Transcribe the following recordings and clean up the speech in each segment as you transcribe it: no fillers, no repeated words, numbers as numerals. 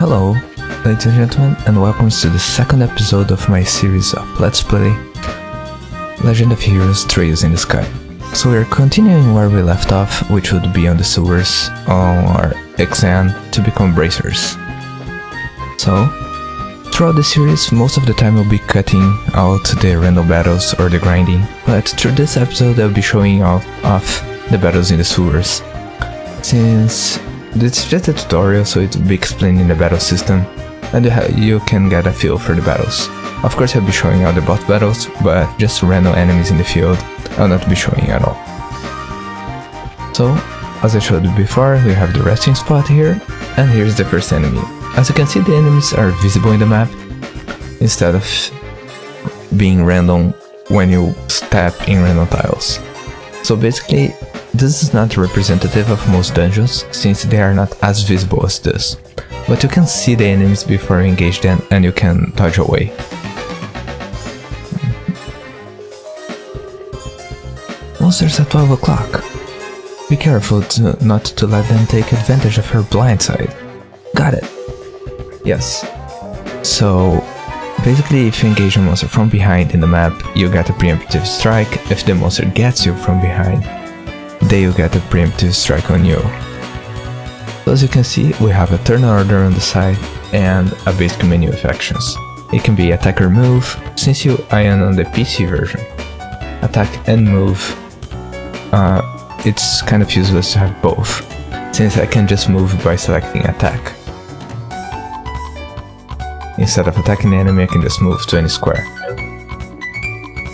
Hello, ladies and gentlemen, and welcome to the second episode of my series of Let's Play Legend of Heroes Trails in the Sky. So we are continuing where we left off, which would be on the sewers on our exam to become bracers. So, throughout the series, most of the time I'll be cutting out the random battles or the grinding, but through this episode I'll be showing off the battles in the sewers. Since it's just a tutorial, so it will be explaining the battle system, and you can get a feel for the battles. Of course I'll be showing all the boss battles, but just random enemies in the field I'll not be showing at all. So, as I showed you before, we have the resting spot here, and here's the first enemy. As you can see, the enemies are visible in the map, instead of being random when you step in random tiles. So basically, this is not representative of most dungeons, since they are not as visible as this. But you can see the enemies before you engage them, and you can dodge away. Monsters at 12 o'clock. Be careful not to let them take advantage of her blind side. Got it. Yes. So, basically if you engage a monster from behind in the map, you get a preemptive strike. If the monster gets you from behind, they will get a preemptive strike on you. So as you can see, we have a turn order on the side and a basic menu of actions. It can be attack or move, since I am on the PC version. Attack and move, it's kind of useless to have both, since I can just move by selecting attack. Instead of attacking the enemy, I can just move to any square.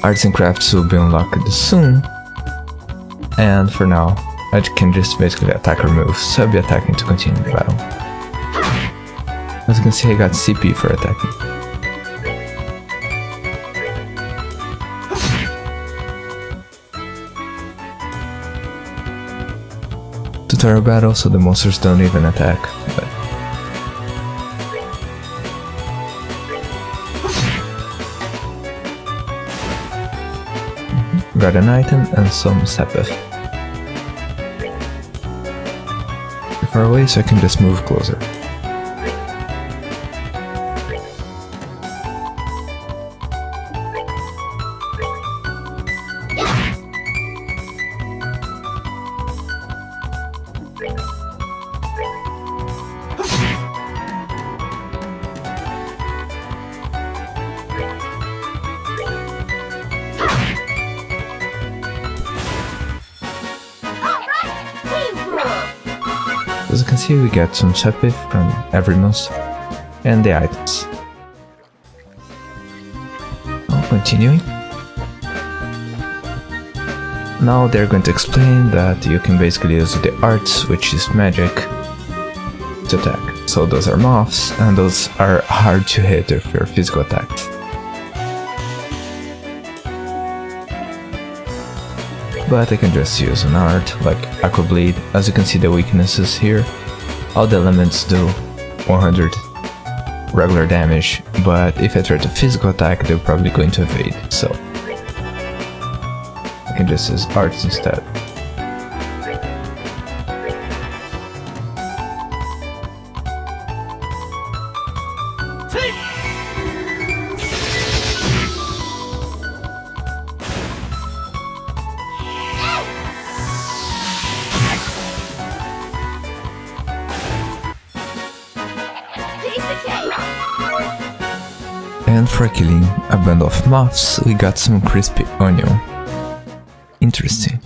Arts and crafts will be unlocked soon, and for now, I can just basically attack or move, so I'll be attacking to continue the battle. As you can see, I got CP for attacking. Tutorial battle, so the monsters don't even attack, but got an item and some Sepith. Far away, so I can just move closer. As you can see, we get some Sepith from every monster, and the items. Now continuing. Now they're going to explain that you can basically use the arts, which is magic, to attack. So those are moths, and those are hard to hit if you're physical attacks. But I can just use an art, like Aqua Bleed. As you can see the weaknesses here, all the elements do 100 regular damage, but if I try to physical attack, they're probably going to evade, so I can just use arts instead. And for killing a band of moths, we got some crispy onion. Interesting.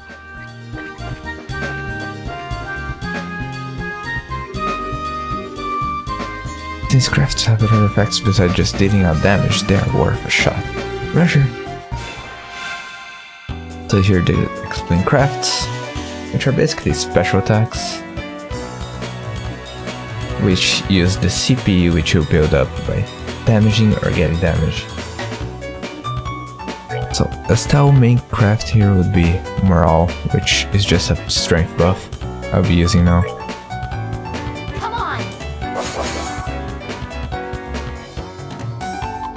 Since crafts have other effects besides just dealing out damage, they are worth a shot. Roger. So here they explain crafts, which are basically special attacks, which use the CP, which you build up by damaging or getting damage. So a style main craft here would be Morale, which is just a strength buff I'll be using now. Come on.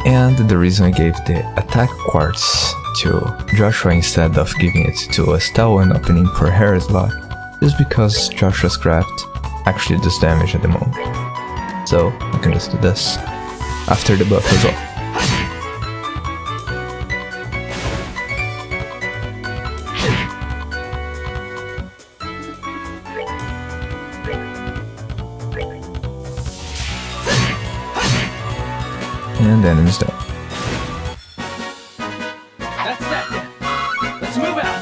And the reason I gave the attack quartz to Joshua instead of giving it to Estelle and opening for Harris lot is because Joshua's craft actually does damage at the moment. So I can just do this after the buff is off. And then it's done. That's that then. Let's move out.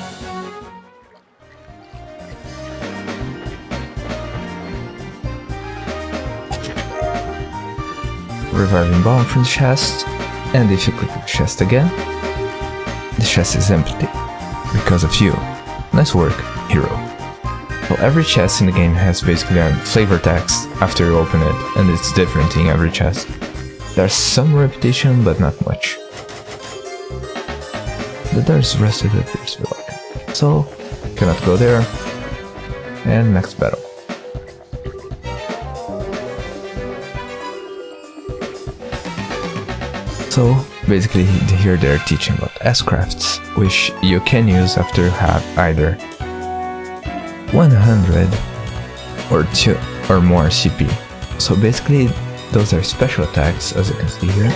Reviving bomb from the chest, and if you click the chest again, the chest is empty because of you. Nice work, hero. Well, every chest in the game has basically a flavor text after you open it, and it's different in every chest. There's some repetition, but not much. The doors rested appears to be locked, so cannot go there. And next battle. So basically here they're teaching about S-crafts, which you can use after you have either 100 or 2 or more CP. So basically those are special attacks, as you can see here.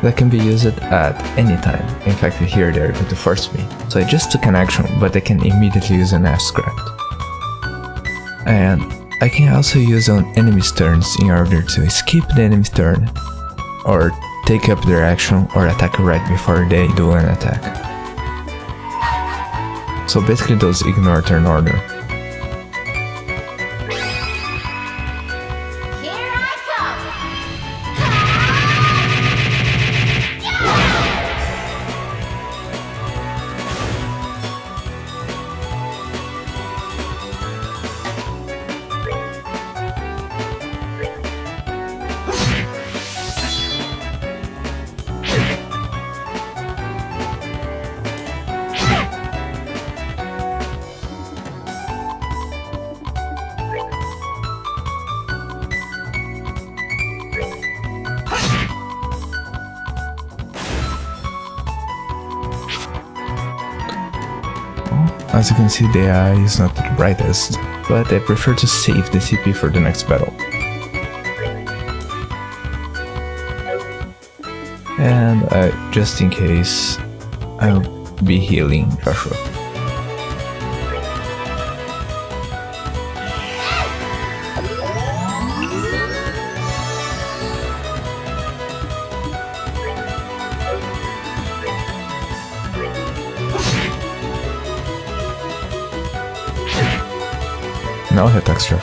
That can be used at any time. In fact, here they're going to force me. So I just took an action, but I can immediately use an S-craft. And I can also use on enemies' turns in order to skip the enemy's turn, or take up their action, or attack right before they do an attack. So basically those ignore turn order. Here I come. As you can see, the AI is not the brightest, but I prefer to save the CP for the next battle. And just in case, I'll be healing Joshua. Now hit extra.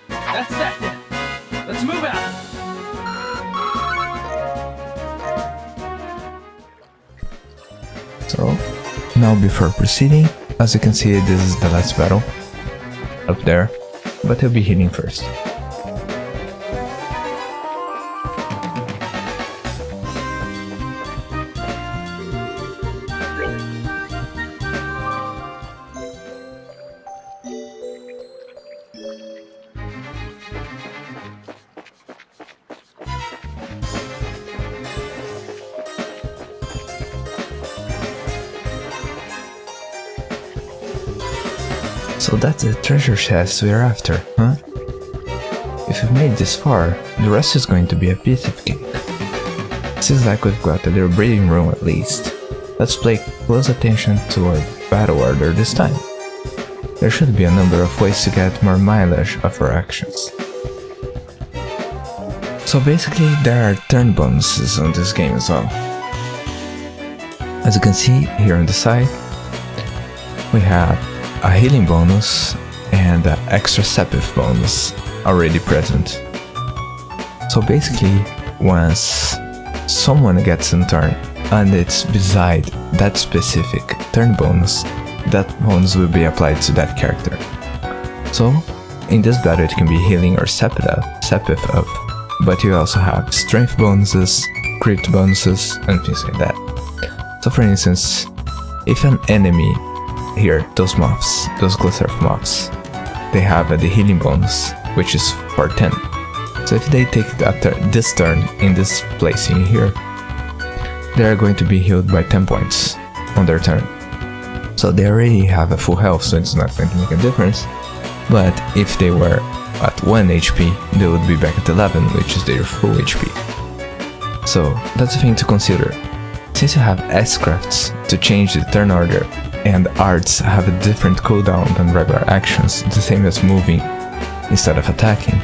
That's that then. Let's move out. So, now before proceeding, as you can see, this is the last battle up there, but I'll be healing first. So that's the treasure chest we're after, huh? If we've made this far, the rest is going to be a piece of cake. Seems like we've got their breeding room at least. Let's pay close attention to our battle order this time. There should be a number of ways to get more mileage of our actions. So basically there are turn bonuses on this game as well. As you can see here on the side, we have a healing bonus and an extra Sepith bonus already present. So basically, once someone gets in turn and it's beside that specific turn bonus, that bonus will be applied to that character. So in this battle it can be healing or Sepith up, but you also have strength bonuses, crit bonuses, and things like that. So for instance, if an enemy here, those moths, those Glycerf moths, they have the healing bonus, which is for 10. So if they take this turn in this place in here, they are going to be healed by 10 points on their turn. So they already have a full health, so it's not going to make a difference. But if they were at 1 HP, they would be back at 11, which is their full HP. So that's a thing to consider. Since you have S-crafts to change the turn order, and arts have a different cooldown than regular actions, the same as moving instead of attacking,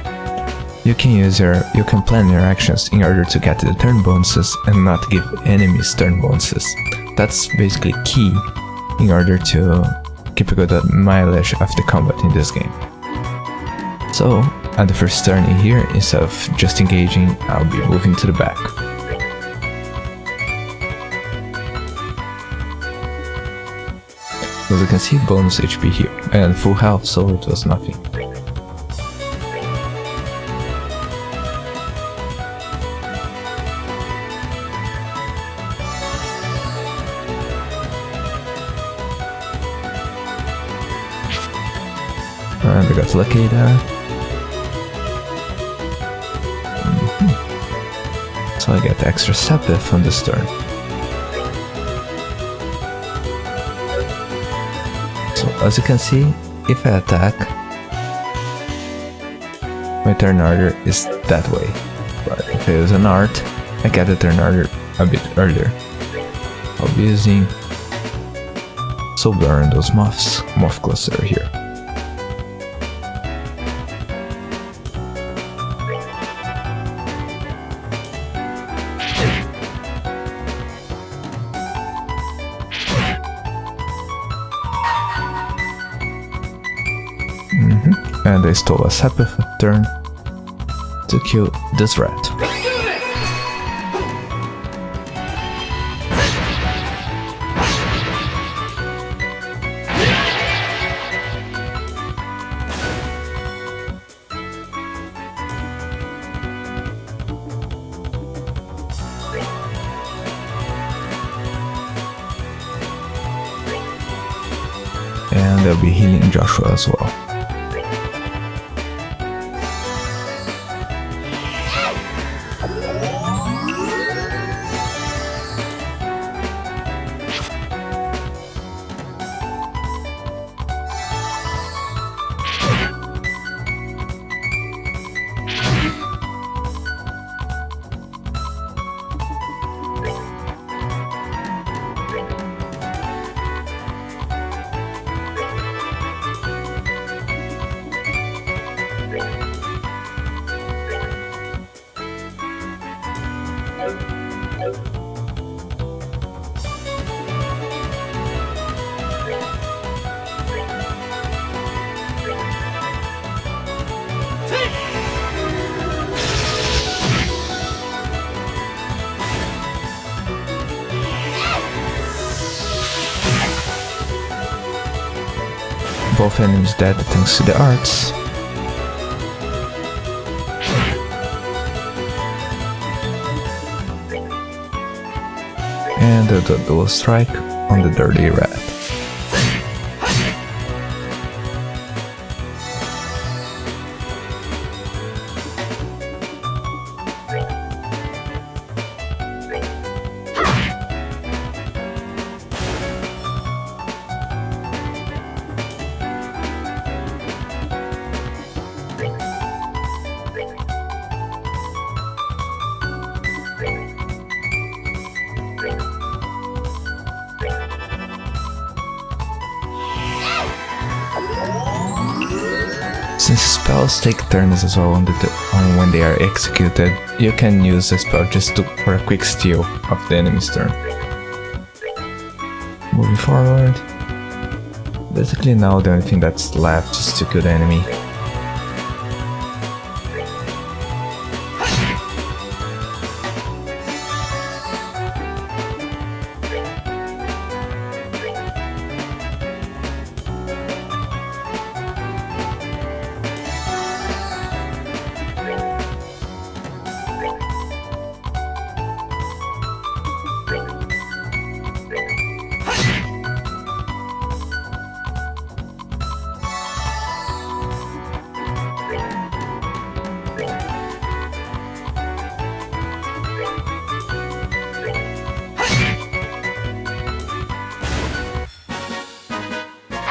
you can plan your actions in order to get the turn bonuses and not give enemies turn bonuses. That's basically key in order to keep a good mileage of the combat in this game. So, at the first turn in here, instead of just engaging, I'll be moving to the back. As you can see, bonus HP here, and full health, so it was nothing. And I got lucky there. So I get extra Sepith on this turn. So as you can see, if I attack, my turn order is that way. But if I use an art, I get the turn order a bit earlier. I'll be using Soul Blur on those moths, Moth Cluster here. And I stole a Sepith turn to kill this rat. And I'll be healing Joshua as well. Both enemies dead thanks to the arts. And a double strike on the dirty rat. Since spells take turns as well on when they are executed, you can use a spell just for a quick steal of the enemy's turn. Moving forward. Basically now the only thing that's left is to kill the enemy.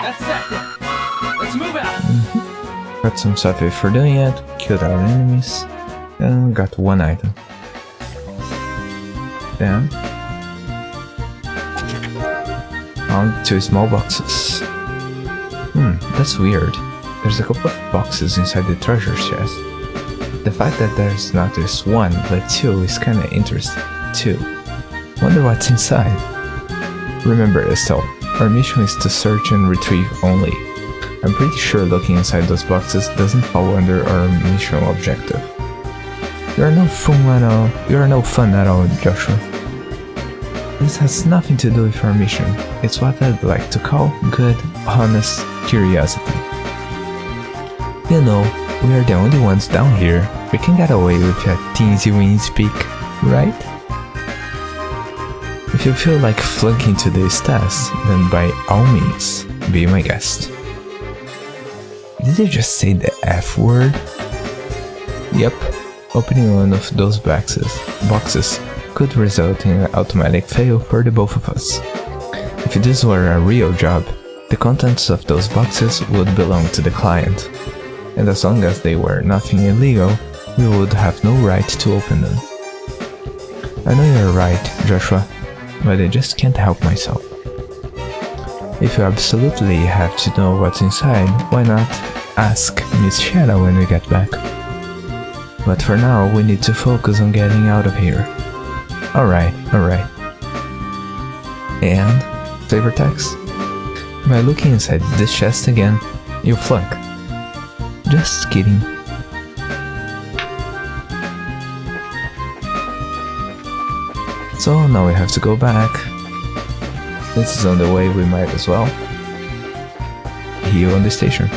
That's that then. Let's move out. Got some stuff for doing it, killed our enemies, and got one item. Then found 2 small boxes. That's weird. There's a couple of boxes inside the treasure chest. The fact that there's not just 1 but 2 is kinda interesting too. Wonder what's inside. Remember Estelle, our mission is to search and retrieve only. I'm pretty sure looking inside those boxes doesn't fall under our mission objective. You are no fun at all, Joshua. This has nothing to do with our mission. It's what I'd like to call good, honest curiosity. You know, we are the only ones down here. We can get away with a teensy weeny speak, right? If you feel like flunking today's test, then by all means, be my guest. Did you just say the F word? Yep, opening one of those boxes could result in an automatic fail for the both of us. If this were a real job, the contents of those boxes would belong to the client, and as long as they were nothing illegal, we would have no right to open them. I know you're right, Joshua, but I just can't help myself. If you absolutely have to know what's inside, why not ask Miss Shadow when we get back? But for now, we need to focus on getting out of here. Alright. And, flavor text? By looking inside this chest again, you'll flunk. Just kidding. So now we have to go back. This is on the way, we might as well heal on the station.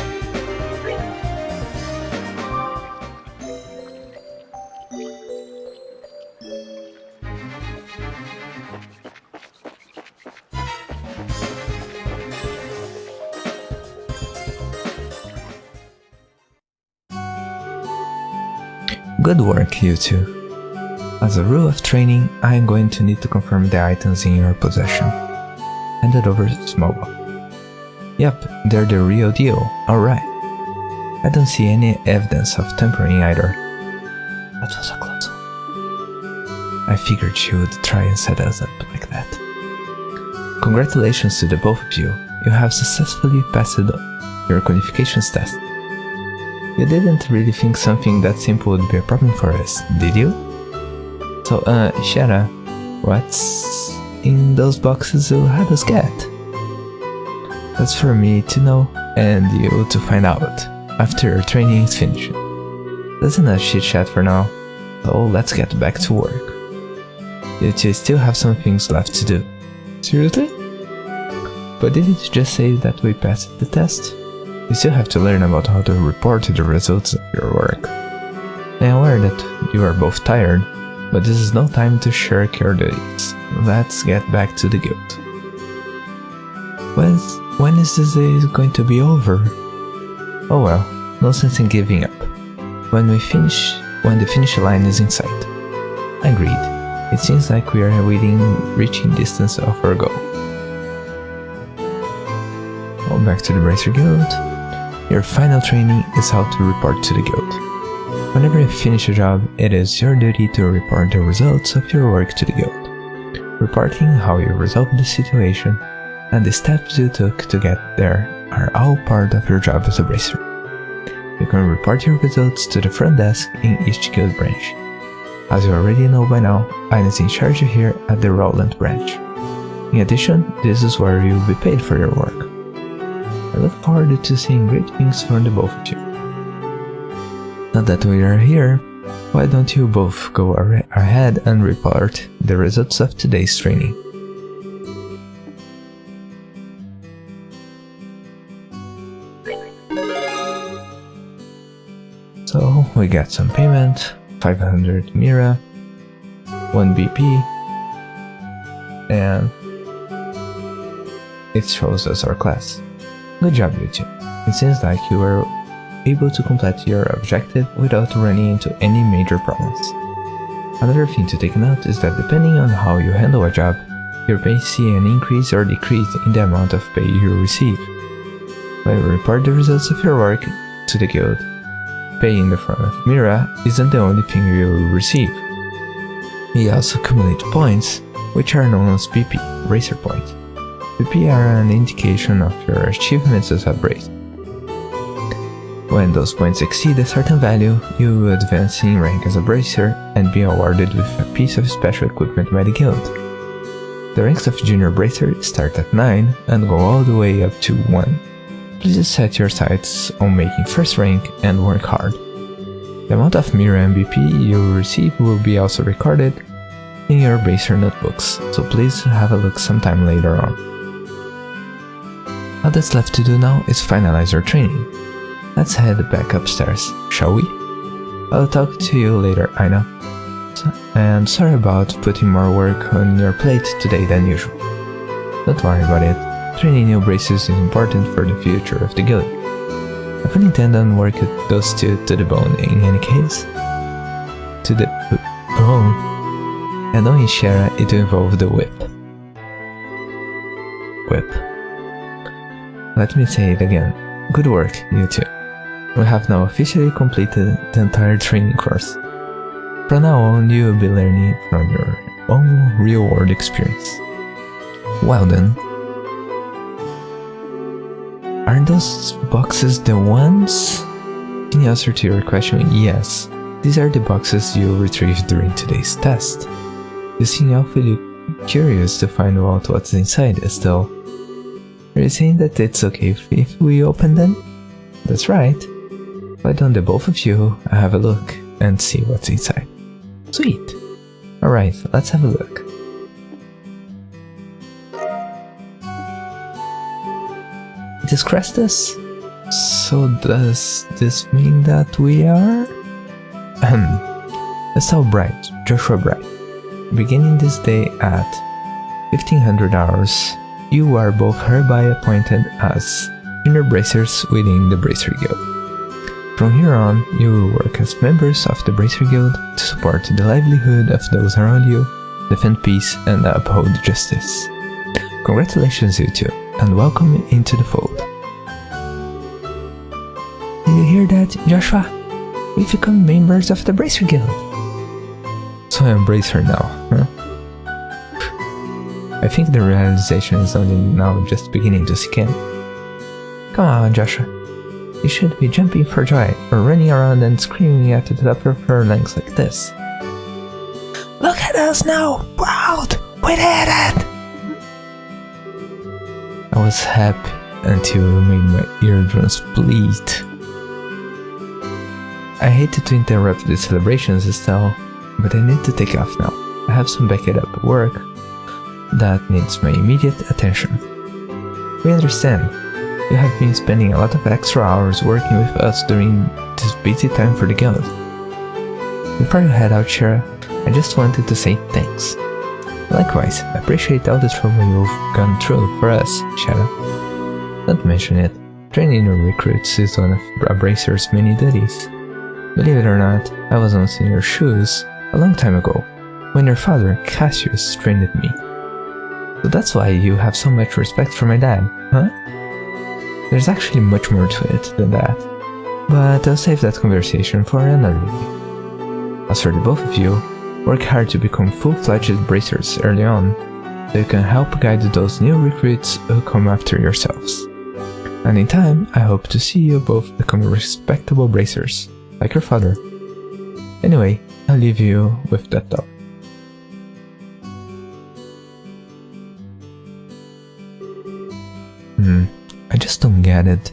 Good work, you two. As a rule of training, I am going to need to confirm the items in your possession. Hand it over to Smallbone. Yep, they're the real deal, alright. I don't see any evidence of tampering either. That was a close one. I figured she would try and set us up like that. Congratulations to the both of you. You have successfully passed your qualifications test. You didn't really think something that simple would be a problem for us, did you? So, Shara, what's in those boxes you had us get? That's for me to know, and you to find out, after your training is finished. That's enough chit chat for now, so let's get back to work. You two still have some things left to do. Seriously? But didn't you just say that we passed the test? You still have to learn about how to report the results of your work. I am aware that you are both tired, but this is no time to shirk your duties. Let's get back to the guild. When is this day going to be over? Oh well, no sense in giving up. When the finish line is in sight. Agreed. It seems like we are within reaching distance of our goal. Well, back to the Bracer Guild. Your final training is how to report to the guild. Whenever you finish a job, it is your duty to report the results of your work to the guild. Reporting how you resolved the situation and the steps you took to get there are all part of your job as a bracer. You can report your results to the front desk in each guild branch. As you already know by now, I is in charge here at the Rowland branch. In addition, this is where you will be paid for your work. I look forward to seeing great things from the both of you. Now that we are here, why don't you both go ahead and report the results of today's training? So, we got some payment, 500 Mira, 1 BP, and it shows us our class. Good job, you two. It seems like you were able to complete your objective without running into any major problems. Another thing to take note is that depending on how you handle a job, you may see an increase or decrease in the amount of pay you receive. when you report the results of your work to the guild. Paying the front of Mira isn't the only thing you will receive. You also accumulate points, which are known as BP, Bracer Points. BP are an indication of your achievements as a bracer. When those points exceed a certain value, you will advance in rank as a bracer and be awarded with a piece of special equipment by the guild. The ranks of junior bracer start at 9 and go all the way up to 1. Please set your sights on making first rank and work hard. The amount of Mira and BP you will receive will be also recorded in your bracer notebooks, so please have a look sometime later on. All that's left to do now is finalize your training. Let's head back upstairs, shall we? I'll talk to you later, Aina. And sorry about putting more work on your plate today than usual. Don't worry about it. Training new bracers is important for the future of the guild. I fully intend on working those two to the bone in any case. To the bone. And knowing Shara, it will involve the whip. Whip. Let me say it again. Good work, you two. We have now officially completed the entire training course. From now on, you will be learning from your own real-world experience. Well then. Aren't those boxes the ones? In answer to your question, yes. These are the boxes you retrieved during today's test. You seem awfully curious to find out what's inside, Estelle. Are you saying that it's okay if we open them? That's right. Why don't the both of you have a look and see what's inside? Sweet. Alright, let's have a look. It is Crestus? So does this mean that we are? Estelle Bright, Joshua Bright. Beginning this day at 1500 hours, you are both hereby appointed as junior bracers within the Bracer Guild. From here on, you will work as members of the Bracer Guild to support the livelihood of those around you, defend peace, and uphold justice. Congratulations, you two, and welcome into the fold. Did you hear that, Joshua? We've become members of the Bracer Guild. So I'm Bracer now, huh? I think the realization is only now just beginning to sink in. Come on, Joshua. You should be jumping for joy, or running around and screaming at the top of your lungs like this. Look at us now! Proud! We did it! I was happy until it made my eardrums bleed. I hated to interrupt the celebrations, Estelle, but I need to take off now. I have some backed up work that needs my immediate attention. We understand. You have been spending a lot of extra hours working with us during this busy time for the guild. Before you head out, Shara, I just wanted to say thanks. Likewise, I appreciate all the trouble you've gone through for us, Shara. Don't mention it. Training new recruits is one of a bracer's many duties. Believe it or not, I was once in your shoes a long time ago, when your father, Cassius, trained me. So that's why you have so much respect for my dad, huh? There's actually much more to it than that, but I'll save that conversation for another day. As for the both of you, work hard to become full-fledged bracers early on, so you can help guide those new recruits who come after yourselves. And in time, I hope to see you both become respectable bracers, like your father. Anyway, I'll leave you with that thought. I just don't get it.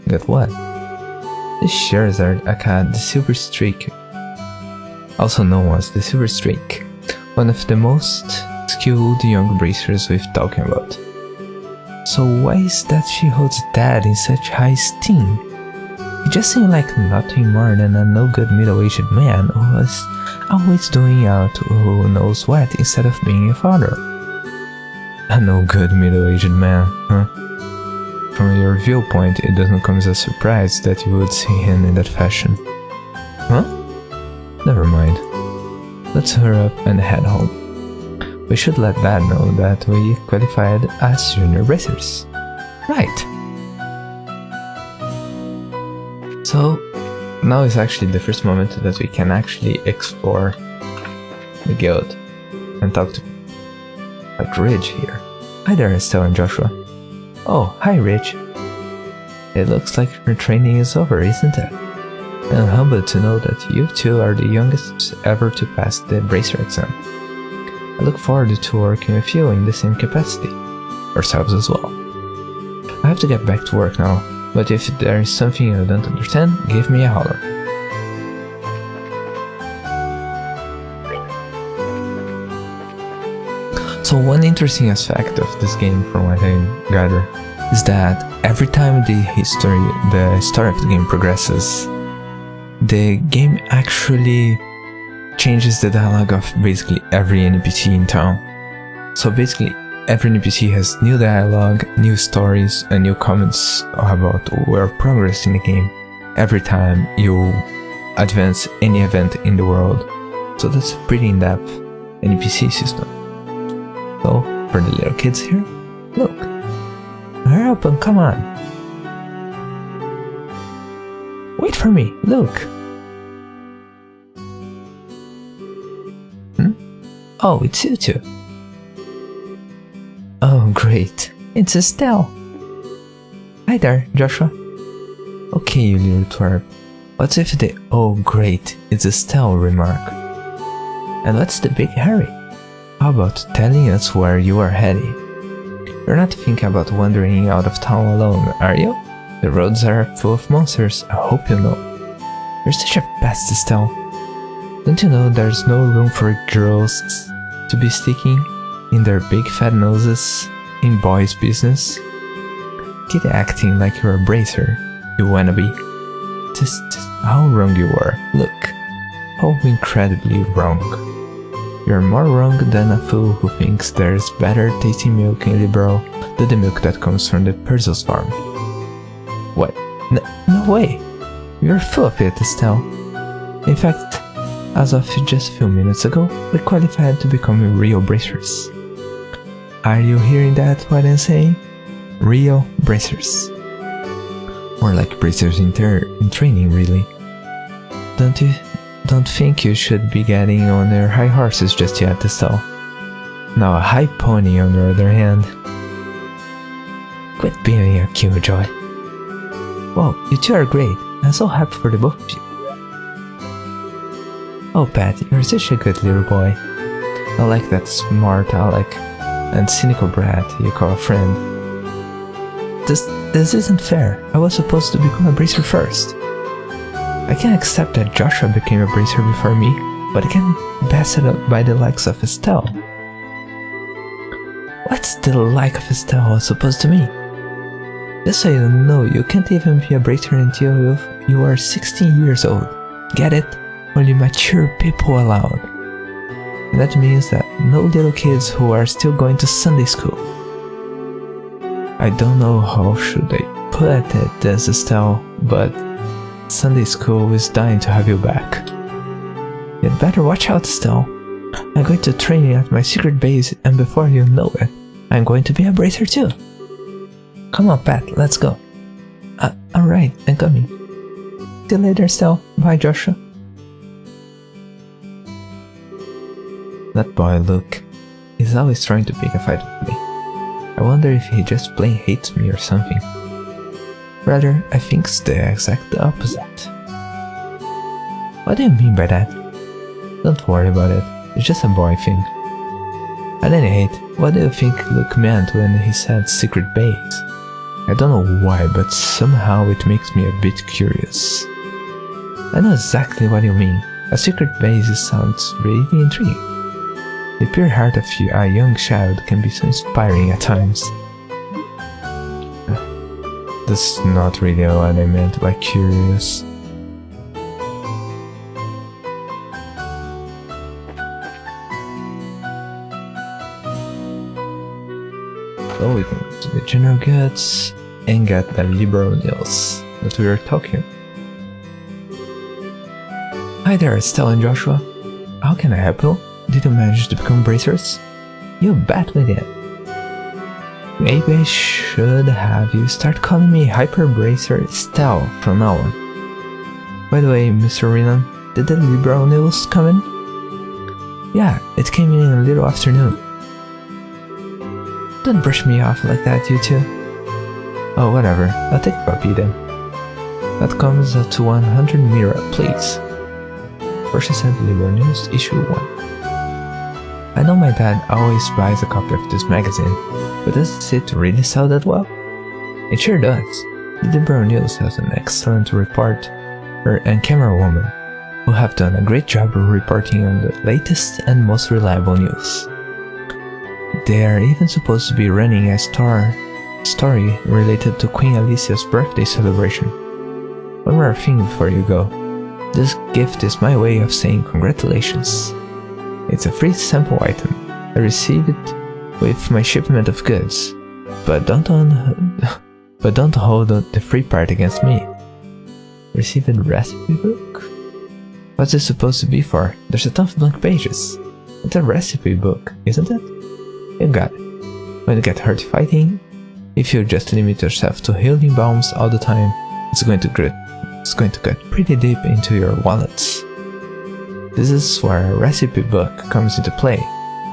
Get what? This Charizard aka the Silver Streak, also known as the Silver Streak, one of the most skilled young bracers we've talking about. So why is that she holds Dad in such high esteem? He just seemed like nothing more than a no-good middle-aged man who was always doing out who knows what instead of being a father. A no-good middle-aged man, huh? From your viewpoint, it doesn't come as a surprise that you would see him in that fashion. Huh? Never mind. Let's hurry up and head home. We should let Dad know that we qualified as junior bracers. Right. So now is actually the first moment that we can actually explore the guild and talk to like Ridge here. Hi there, Estelle and Joshua. Oh, hi Ridge. It looks like your training is over, isn't it? I'm humbled to know that you two are the youngest ever to pass the Bracer exam. I look forward to working with you in the same capacity. Ourselves as well. I have to get back to work now, but if there is something you don't understand, give me a holler. So one interesting aspect of this game, from what I gather, is that every time the story of the game progresses, the game actually changes the dialogue of basically every NPC in town. So basically, every NPC has new dialogue, new stories, and new comments about where progress in the game every time you advance any event in the world. So that's a pretty in-depth NPC system. So, for the little kids here, look. Hurry up and come on. Wait for me, look. Oh, it's you two. Oh, great. It's Estelle. Hi there, Joshua. Okay, you little twerp. What's with the "oh, great, it's Estelle" remark? And what's the big hurry? How about telling us where you are heading? You're not thinking about wandering out of town alone, are you? The roads are full of monsters, I hope you know. You're such a pest, Estelle. Don't you know there's no room for girls to be sticking in their big fat noses in boys' business? Keep acting like you're a bracer, you wannabe. Just how wrong you are. Look, how incredibly wrong. You're more wrong than a fool who thinks there's better tasting milk in Liberal than the milk that comes from the Persil's farm. What? No way! You're full of it, Estelle. In fact, as of just a few minutes ago, we qualified to become real bracers. Are you hearing that, what I'm saying? Real bracers. More like bracers in training, really. Don't think you should be getting on your high horses just yet, Estelle. Now a high pony, on the other hand. Quit being a killjoy. Wow, you two are great. I'm so happy for the both of you. Oh, Pat, you're such a good little boy. I like that smart aleck and cynical brat you call a friend. This isn't fair. I was supposed to become a bracer first. I can accept that Joshua became a bracer before me, but I can't pass it up by the likes of Estelle. What's the like of Estelle supposed to mean? Just so you know, you can't even be a bracer until you are 16 years old. Get it? Only mature people allowed. And that means that no little kids who are still going to Sunday school. I don't know how should I put it as Estelle, but Sunday school is dying to have you back. You'd better watch out, Estelle. I'm going to train you at my secret base, and before you know it, I'm going to be a bracer too. Come on, Pat, let's go. Alright, I'm coming. See you later, Estelle. Bye, Joshua. That boy, Luke, is always trying to pick a fight with me. I wonder if he just plain hates me or something. Rather, I think it's the exact opposite. What do you mean by that? Don't worry about it, it's just a boy thing. At any rate, what do you think Luke meant when he said secret base? I don't know why, but somehow it makes me a bit curious. I know exactly what you mean. A secret base sounds really intriguing. The pure heart of a young child can be so inspiring at times. That's not really what I meant by curious. So we can go to the general goods and get the liberal deals that we were talking. Hi there, Estelle and Joshua. How can I help you? Did you manage to become bracers? You bet we did. Maybe I should have you start calling me Hyper Bracer Estelle from now on. By the way, Mr. Renan, did the liberal news come in? Yeah, it came in a little afternoon. Don't brush me off like that, you two. Oh, whatever. I'll take a puppy then. That comes to 100 Mira, please. Porsche said Liberal News, issue 1. I know my dad always buys a copy of this magazine, but does it really sell that well? It sure does. The Liberal News has an excellent reporter and camera woman who have done a great job of reporting on the latest and most reliable news. They are even supposed to be running a story related to Queen Alicia's birthday celebration. One more thing before you go. This gift is my way of saying congratulations. It's a free sample item. I received it with my shipment of goods, but don't hold the free part against me. Received a recipe book? What's this supposed to be for? There's a ton of blank pages. It's a recipe book, isn't it? You got it. When you get hurt fighting, if you just limit yourself to healing bombs all the time, it's going to get pretty deep into your wallets. This is where a recipe book comes into play.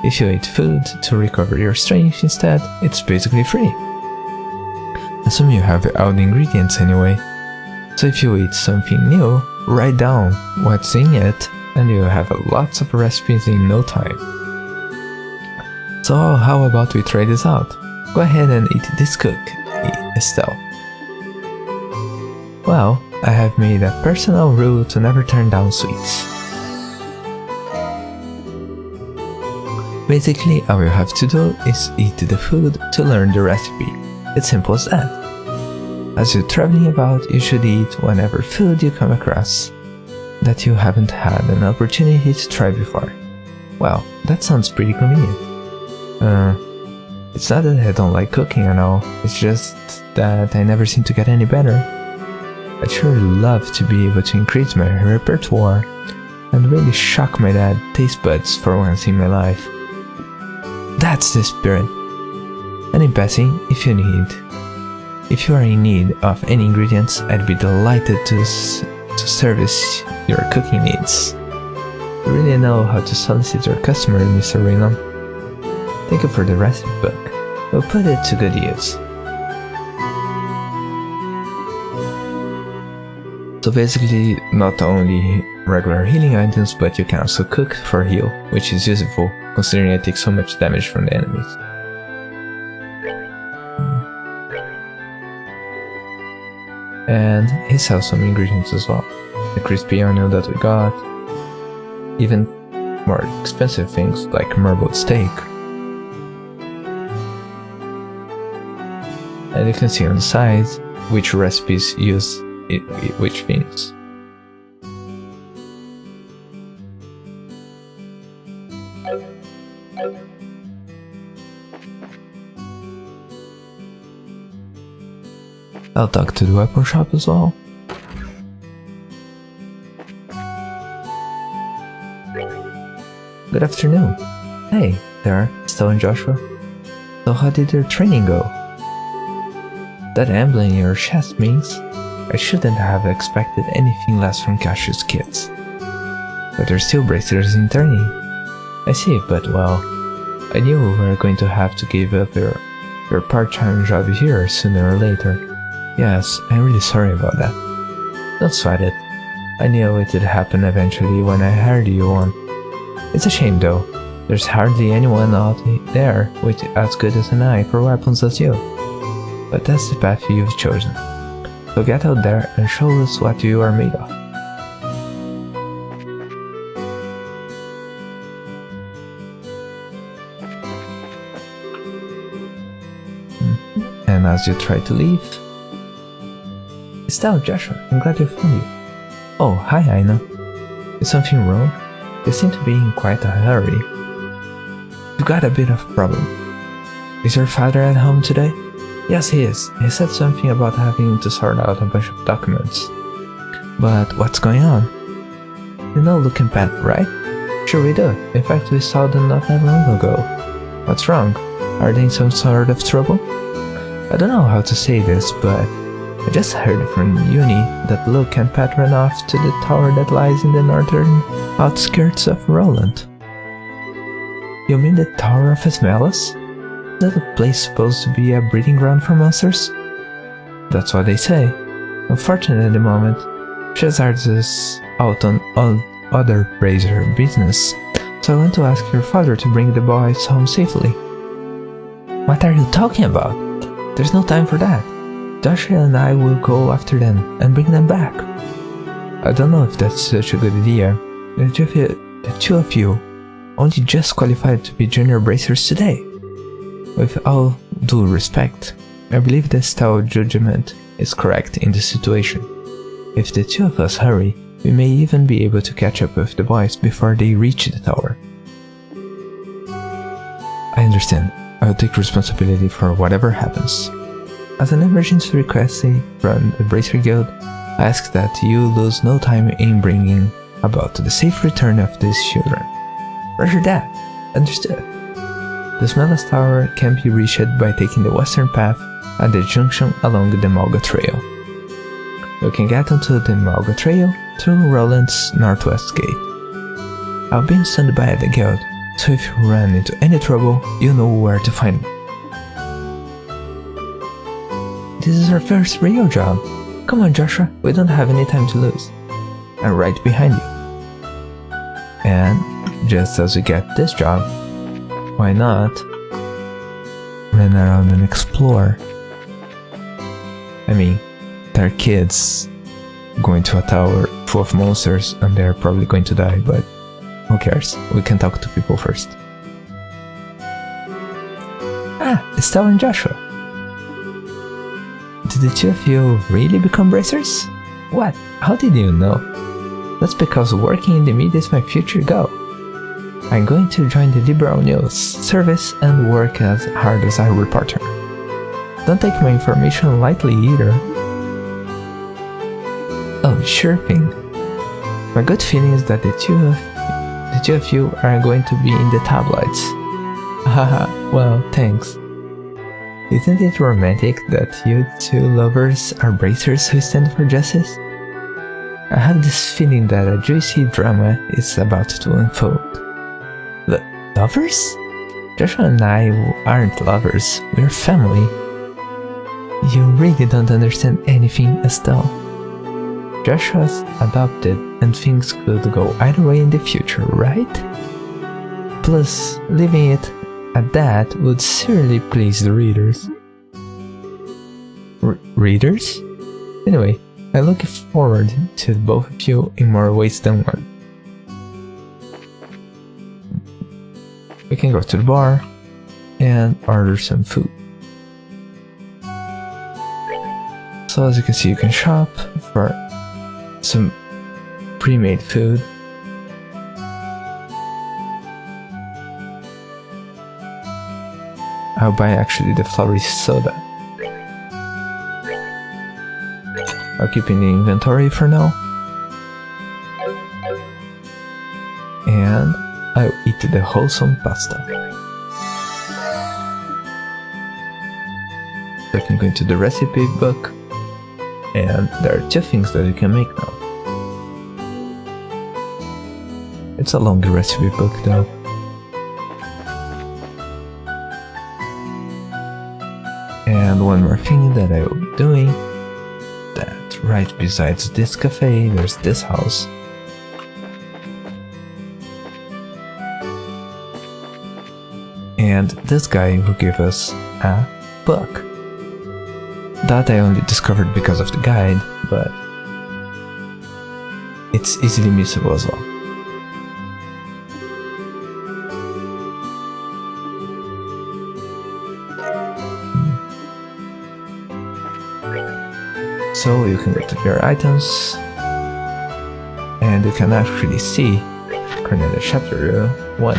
If you eat food to recover your strength instead, it's basically free. Assume you have all the ingredients anyway. So if you eat something new, write down what's in it and you'll have lots of recipes in no time. So how about we try this out? Go ahead and eat this cook, Estelle. Well, I have made a personal rule to never turn down sweets. Basically, all you have to do is eat the food to learn the recipe. It's simple as that. As you're traveling about, you should eat whatever food you come across that you haven't had an opportunity to try before. Well, that sounds pretty convenient. It's not that I don't like cooking and all, it's just that I never seem to get any better. I'd sure love to be able to increase my repertoire and really shock my dad's taste buds for once in my life. That's the spirit. And in passing, if you are in need of any ingredients, I'd be delighted to service your cooking needs. You really know how to solicit your customers, Mr. Renan. Thank you for the recipe book. We'll put it to good use. So basically, not only regular healing items, but you can also cook for heal, which is useful considering I take so much damage from the enemies. And he sells some ingredients as well. The crispy onion that we got, even more expensive things like marbled steak. And you can see on the side which recipes use which things. I'll talk to the weapon shop as well. Good afternoon. Hey there, Estelle and Joshua. So how did your training go? That emblem in your chest means I shouldn't have expected anything less from Cassius kids. But they're still bracers in turning. I see, but well, I knew we were going to have to give up your part-time job here sooner or later. Yes, I'm really sorry about that. Don't sweat it. I knew it would happen eventually when I hired you on. It's a shame though. There's hardly anyone out there with as good as an eye for weapons as you. But that's the path you've chosen. So get out there and show us what you are made of. And as you try to leave... Estelle, Joshua, I'm glad you found you. Oh, hi Aina. Is something wrong? You seem to be in quite a hurry. You've got a bit of a problem. Is your father at home today? Yes, he is. He said something about having to sort out a bunch of documents. But what's going on? You know Luke and Pat, right? Sure we do. In fact, we saw them not that long ago. What's wrong? Are they in some sort of trouble? I don't know how to say this, but I just heard from Uni that Luke and Pat ran off to the tower that lies in the northern outskirts of Roland. You mean the Tower of Esmelas? Is that a place supposed to be a breeding ground for monsters? That's what they say. Unfortunately at the moment, Shazard is out on other Brazier business, so I want to ask your father to bring the boys home safely. What are you talking about? There's no time for that. Joshua and I will go after them and bring them back. I don't know if that's such a good idea. The two of you only just qualified to be junior bracers today. With all due respect, I believe the style judgment is correct in the situation. If the two of us hurry, we may even be able to catch up with the boys before they reach the tower. I understand. I will take responsibility for whatever happens. As an emergency request from the Bracer Guild, I ask that you lose no time in bringing about the safe return of these children. Roger that. Understood. The Smelas Tower can be reached by taking the western path at the junction along the Malga Trail. You can get onto the Malga Trail through Roland's northwest gate. I'll be on standby at the guild, so if you run into any trouble, you know where to find me. This is our first real job. Come on, Joshua, we don't have any time to lose. I'm right behind you. And just as we get this job, why not run around and explore? I mean, there are kids going to a tower full of monsters and they're probably going to die, but who cares? We can talk to people first. Ah, Estelle and Joshua. Did the two of you really become bracers? What? How did you know? That's because working in the media is my future goal. I'm going to join the Liberal News service and work as hard as a reporter. Don't take my information lightly either. Oh, sure thing. My good feeling is that the two of you are going to be in the tabloids. Haha, well, thanks. Isn't it romantic that you two lovers are bracers who stand for justice? I have this feeling that a juicy drama is about to unfold. Lovers? Joshua and I aren't lovers, we're family. You really don't understand anything, Estelle. Joshua's adopted and things could go either way in the future, right? Plus, leaving it at that would surely please the readers. Readers? Anyway, I look forward to both of you in more ways than one. We can go to the bar and order some food. So as you can see, you can shop for some pre-made food. I'll buy actually the flowery soda. I'll keep in the inventory for now. And I'll eat the wholesome pasta. So I can go into the recipe book, and there are two things that you can make now. It's a long recipe book though. And one more thing that I will be doing, that right besides this cafe, there's this house. And this guy who gave us a book. That I only discovered because of the guide, but it's easily missable as well. So you can go to your items, and you can actually see Cornelia chapter 1,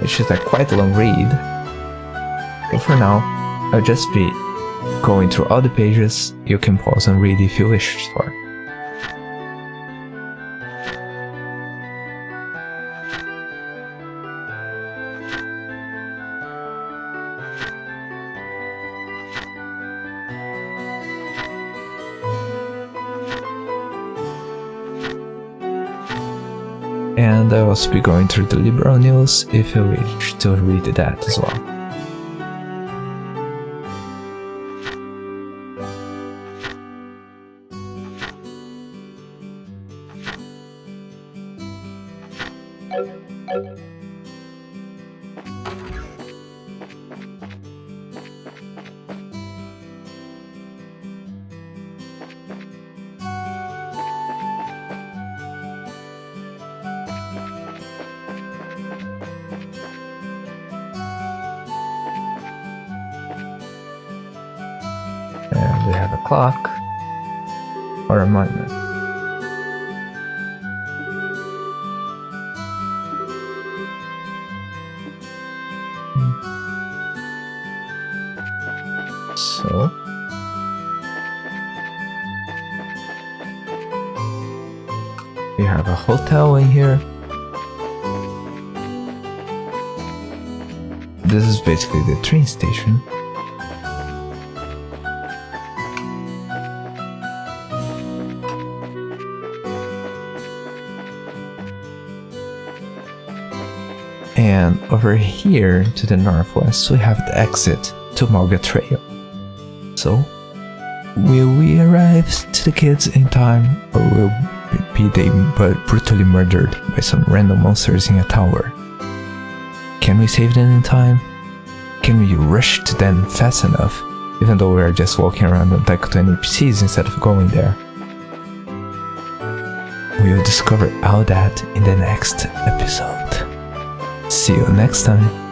which is a quite long read. But for now, I'll just be going through all the pages. You can pause and read if you wish for. and I'll also be going through the liberal news if you wish to read that as well. And we have a clock or a monument. So we have a hotel in here. This is basically the train station. And over here to the northwest we have the exit to Malga Trail. So, will we arrive to the kids in time, or will be they brutally murdered by some random monsters in a tower? Can we save them in time? Can we rush to them fast enough, even though we are just walking around and talking to NPCs instead of going there? We will discover all that in the next episode. See you next time.